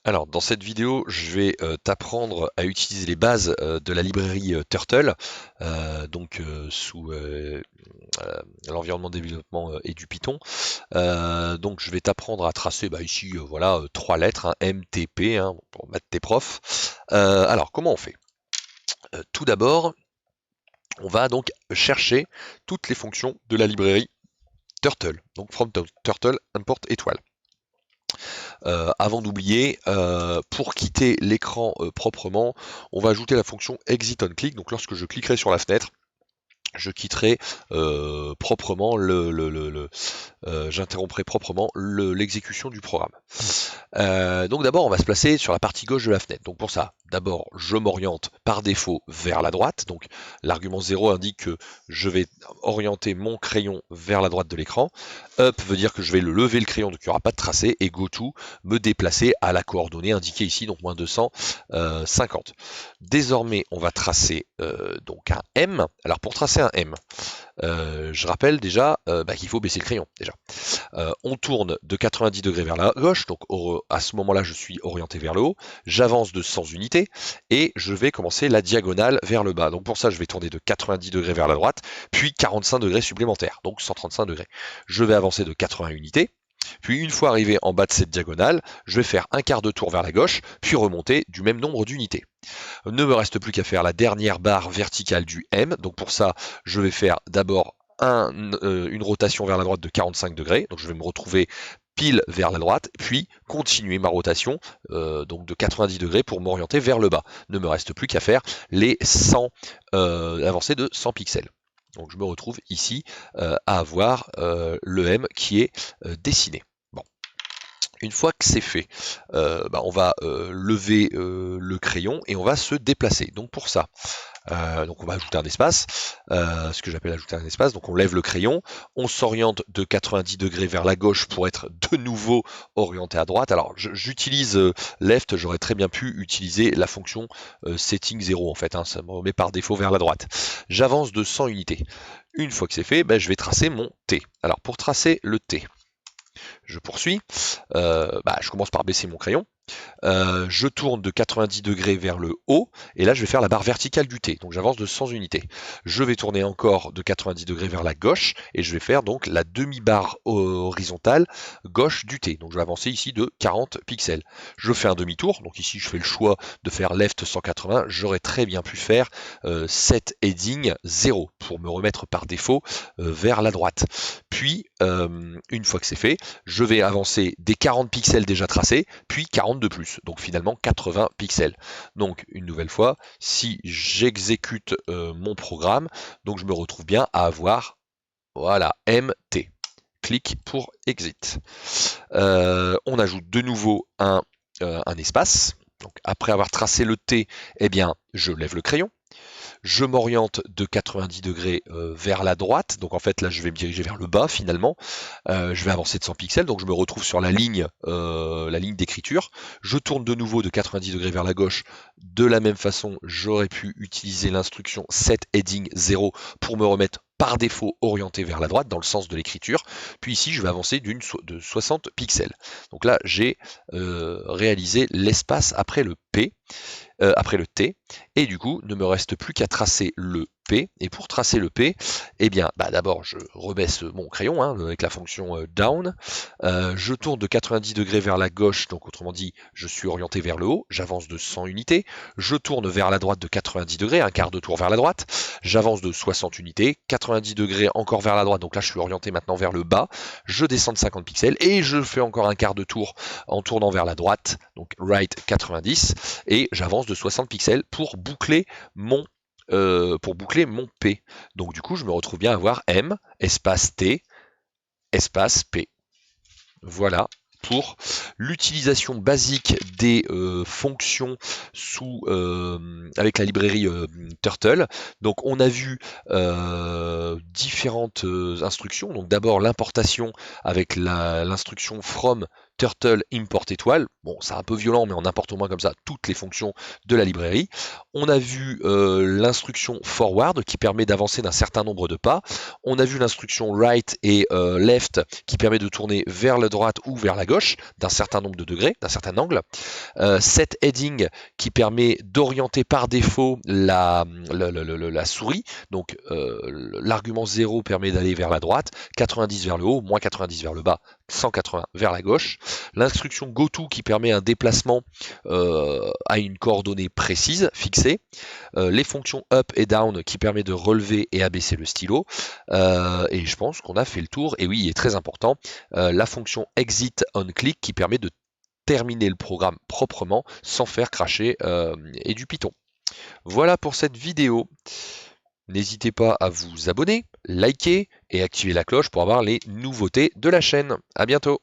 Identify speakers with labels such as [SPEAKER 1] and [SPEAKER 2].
[SPEAKER 1] Alors, dans cette vidéo, je vais t'apprendre à utiliser les bases de la librairie Turtle, sous l'environnement de développement et du Python. Donc, je vais t'apprendre à tracer ici, voilà, trois lettres, hein, MTP, hein, pour mettre tes profs. Alors, comment on fait? Tout d'abord, on va donc chercher toutes les fonctions de la librairie Turtle. Donc, from Turtle, import étoile. Avant d'oublier, pour quitter l'écran proprement, on va ajouter la fonction exit on click. Donc lorsque je cliquerai sur la fenêtre, je quitterai proprement j'interromprai proprement l'exécution du programme. Donc d'abord, on va se placer sur la partie gauche de la fenêtre. Donc pour ça, d'abord, je m'oriente par défaut vers la droite. Donc l'argument 0 indique que je vais orienter mon crayon vers la droite de l'écran. Up veut dire que je vais le lever le crayon, donc il n'y aura pas de tracé. Et go to, me déplacer à la coordonnée indiquée ici, donc moins 250. Désormais, on va tracer donc un M. Alors pour tracer un M, je rappelle déjà qu'il faut baisser le crayon déjà. On tourne de 90 degrés vers la gauche, donc à ce moment-là je suis orienté vers le haut, j'avance de 100 unités et je vais commencer la diagonale vers le bas. Donc pour ça je vais tourner de 90 degrés vers la droite, puis 45 degrés supplémentaires, donc 135 degrés. Je vais avancer de 80 unités, puis une fois arrivé en bas de cette diagonale, je vais faire un quart de tour vers la gauche, puis remonter du même nombre d'unités. Ne me reste plus qu'à faire la dernière barre verticale du M, donc pour ça je vais faire d'abord une rotation vers la droite de 45 degrés, donc je vais me retrouver pile vers la droite, puis continuer ma rotation donc de 90 degrés pour m'orienter vers le bas. Ne me reste plus qu'à faire les 100 avancées de 100 pixels. Donc je me retrouve ici à avoir le M qui est dessiné. Bon. Une fois que c'est fait, on va lever le crayon et on va se déplacer. Donc pour ça, donc on va ajouter un espace, ce que j'appelle ajouter un espace. Donc on lève le crayon, on s'oriente de 90 degrés vers la gauche pour être de nouveau orienté à droite. Alors j'utilise left, j'aurais très bien pu utiliser la fonction setting 0 en fait, hein, ça me remet par défaut vers la droite. J'avance de 100 unités. Une fois que c'est fait, je vais tracer mon T. Alors pour tracer le T, je poursuis, je commence par baisser mon crayon, je tourne de 90 degrés vers le haut, et là je vais faire la barre verticale du T, donc j'avance de 100 unités. Je vais tourner encore de 90 degrés vers la gauche, et je vais faire donc la demi-barre horizontale gauche du T, donc je vais avancer ici de 40 pixels. Je fais un demi-tour, donc ici je fais le choix de faire left 180, j'aurais très bien pu faire set heading 0, pour me remettre par défaut vers la droite. Puis, une fois que c'est fait, je vais avancer des 40 pixels déjà tracés, puis 40 de plus, donc finalement 80 pixels. Donc une nouvelle fois, si j'exécute mon programme, donc je me retrouve bien à avoir, voilà, MT. Clic pour exit. On ajoute de nouveau un espace. Donc après avoir tracé le T, eh bien, je lève le crayon. Je m'oriente de 90 degrés vers la droite, donc en fait là je vais me diriger vers le bas finalement, je vais avancer de 100 pixels, donc je me retrouve sur la ligne d'écriture, je tourne de nouveau de 90 degrés vers la gauche, de la même façon j'aurais pu utiliser l'instruction set heading 0 pour me remettre par défaut orienté vers la droite dans le sens de l'écriture, puis ici je vais avancer de 60 pixels. Donc là j'ai réalisé l'espace après le P, après le T, et du coup ne me reste plus qu'à tracer le P, et pour tracer le P, eh bien d'abord je rebaisse mon crayon avec la fonction down, je tourne de 90 degrés vers la gauche, donc autrement dit je suis orienté vers le haut, j'avance de 100 unités, je tourne vers la droite de 90 degrés, un quart de tour vers la droite, j'avance de 60 unités, 90 degrés encore vers la droite, donc là je suis orienté maintenant vers le bas, je descends de 50 pixels, et je fais encore un quart de tour en tournant vers la droite, donc right 90, et j'avance de 60 pixels pour boucler mon P. Donc du coup, je me retrouve bien à avoir M, espace T, espace P. Voilà pour l'utilisation basique des fonctions avec la librairie Turtle. Donc on a vu différentes instructions. Donc d'abord l'importation avec l'instruction from turtle import étoile. Bon, c'est un peu violent, mais on importe au moins comme ça toutes les fonctions de la librairie. On a vu l'instruction forward qui permet d'avancer d'un certain nombre de pas. On a vu l'instruction right et left qui permet de tourner vers la droite ou vers la gauche d'un certain nombre de degrés, d'un certain angle. Set heading qui permet d'orienter par défaut la souris. Donc l'argument 0 permet d'aller vers la droite, 90 vers le haut, moins 90 vers le bas, 180 vers la gauche. L'instruction goto qui permet un déplacement à une coordonnée précise, fixée. Les fonctions up et down qui permet de relever et abaisser le stylo. Et je pense qu'on a fait le tour. Et oui, il est très important, la fonction exit on click qui permet de terminer le programme proprement sans faire cracher et du Python. Voilà pour cette vidéo. N'hésitez pas à vous abonner, liker et activer la cloche pour avoir les nouveautés de la chaîne. À bientôt.